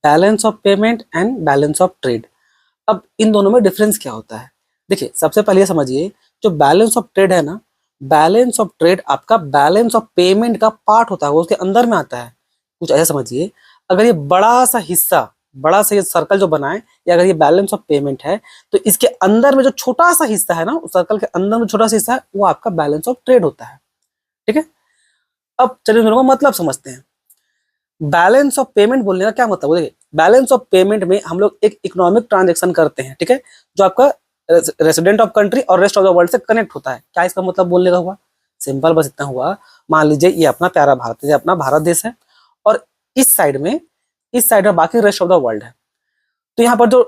Balance of payment and balance of trade. अब इन दोनों में डिफरेंस क्या होता है? देखिए, सबसे पहले ये समझिए, जो बैलेंस ऑफ ट्रेड है ना, बैलेंस ऑफ ट्रेड आपका बैलेंस ऑफ पेमेंट का पार्ट होता है, वो उसके अंदर में आता है। कुछ ऐसा समझिए, अगर ये बड़ा सा हिस्सा, बड़ा सा ये सर्कल जो बना है, या अगर ये बैलेंस ऑफ पेमेंट है, तो इसके अंदर में जो छोटा सा हिस्सा है ना, उस सर्कल के अंदर में छोटा सा हिस्सा है, वो आपका बैलेंस ऑफ ट्रेड होता है। ठीक है, अब चलिए दोनों का मतलब समझते हैं। बैलेंस ऑफ पेमेंट बोलने का क्या मतलब है? देखिए, बैलेंस ऑफ पेमेंट में हम लोग एक इकोनॉमिक ट्रांजेक्शन करते हैं, ठीक है, जो आपका रेसिडेंट ऑफ कंट्री और रेस्ट ऑफ द वर्ल्ड से कनेक्ट होता है। क्या इसका मतलब बोलने का हुआ? सिंपल, बस इतना हुआ। मान लीजिए ये अपना प्यारा भारत, ये अपना भारत देश है, और इस साइड में बाकी रेस्ट ऑफ द वर्ल्ड है। तो यहाँ पर जो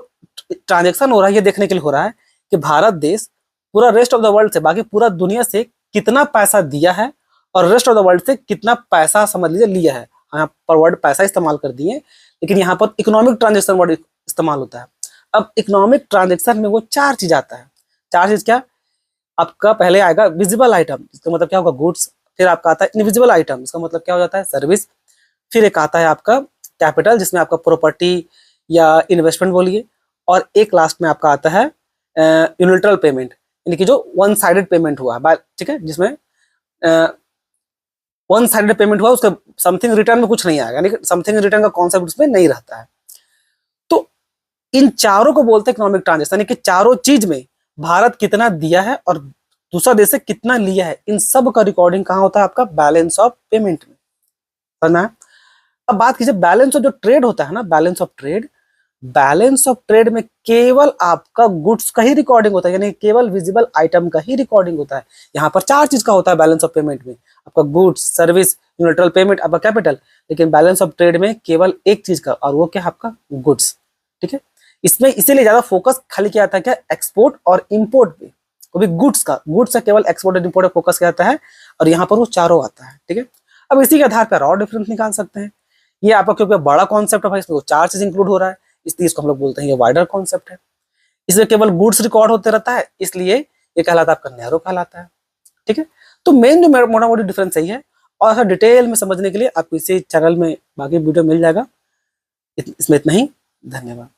ट्रांजेक्शन हो रहा है, ये देखने के लिए हो रहा है कि भारत देश पूरा रेस्ट ऑफ द वर्ल्ड से, बाकी पूरा दुनिया से कितना पैसा दिया है, और रेस्ट ऑफ द वर्ल्ड से कितना पैसा समझ लीजिए लिया है। यहाँ पर वर्ड पैसा इस्तेमाल कर दिए, लेकिन यहाँ पर इकोनॉमिक ट्रांजेक्शन वर्ड इस्तेमाल होता है। अब इकोनॉमिक ट्रांजेक्शन में वो चार चीज आता है। चार चीज क्या? आपका पहले आएगा विजिबल आइटम, इसका मतलब क्या होगा? गुड्स। फिर आपका आता है इनविजिबल आइटम, इसका मतलब क्या हो जाता है? सर्विस। फिर एक आता है आपका कैपिटल, जिसमें आपका प्रॉपर्टी या इन्वेस्टमेंट बोलिए। और एक लास्ट में आपका आता है यूनिलैटरल पेमेंट, यानी कि जो वन साइडेड पेमेंट हुआ है, ठीक है, जिसमें वन साइडेड पेमेंट हुआ, उसका समथिंग रिटर्न में कुछ नहीं आएगा, यानी कि समथिंग रिटर्न का कॉन्सेप्ट उसमें नहीं रहता है। तो इन चारों को बोलते हैं इकोनॉमिक ट्रांजेक्शन, यानी कि चारों चीज में भारत कितना दिया है और दूसरा देश से कितना लिया है, इन सब का रिकॉर्डिंग कहाँ होता है? आपका बैलेंस ऑफ पेमेंट में। समझना है? अब बात कीजिए बैलेंस ऑफ जो ट्रेड होता है ना, balance of trade, balance of trade में केवल आपका गुड्स का ही रिकॉर्डिंग होता है, यानी केवल विजिबल आइटम का ही रिकॉर्डिंग होता है। यहाँ पर चार चीज का होता है बैलेंस ऑफ पेमेंट में, आपका गुड्स, सर्विस, यूनिलैटरल पेमेंट, आपका कैपिटल। लेकिन बैलेंस ऑफ ट्रेड में केवल एक चीज का, और वो क्या है? आपका गुड्स। ठीक है, इसमें इसीलिए ज्यादा फोकस खाली किया जाता है क्या? एक्सपोर्ट और इम्पोर्ट पे, वो भी गुड्स का केवल एक्सपोर्ट और इम्पोर्ट पे फोकस किया जाता है, और यहाँ पर वो चारों आता है। ठीक है, अब इसी के आधार पर और डिफरेंस निकाल सकते हैं। ये आपका क्योंकि बड़ा कॉन्सेप्ट है, इसमें चार चीज इंक्लूड हो रहा है, इसलिए इसको हम लोग बोलते हैं ये वाइडर कॉन्सेप्ट है। इसमें केवल गुड्स रिकॉर्ड होते रहता है, इसलिए ये कहलाता है आपका नैरो कहलाता है। ठीक है, तो मेन जो मोटा मोटी डिफरेंस यही है, और ऐसा डिटेल में समझने के लिए आपको इसी चैनल में बाकी वीडियो मिल जाएगा। इसमें इतना ही। धन्यवाद।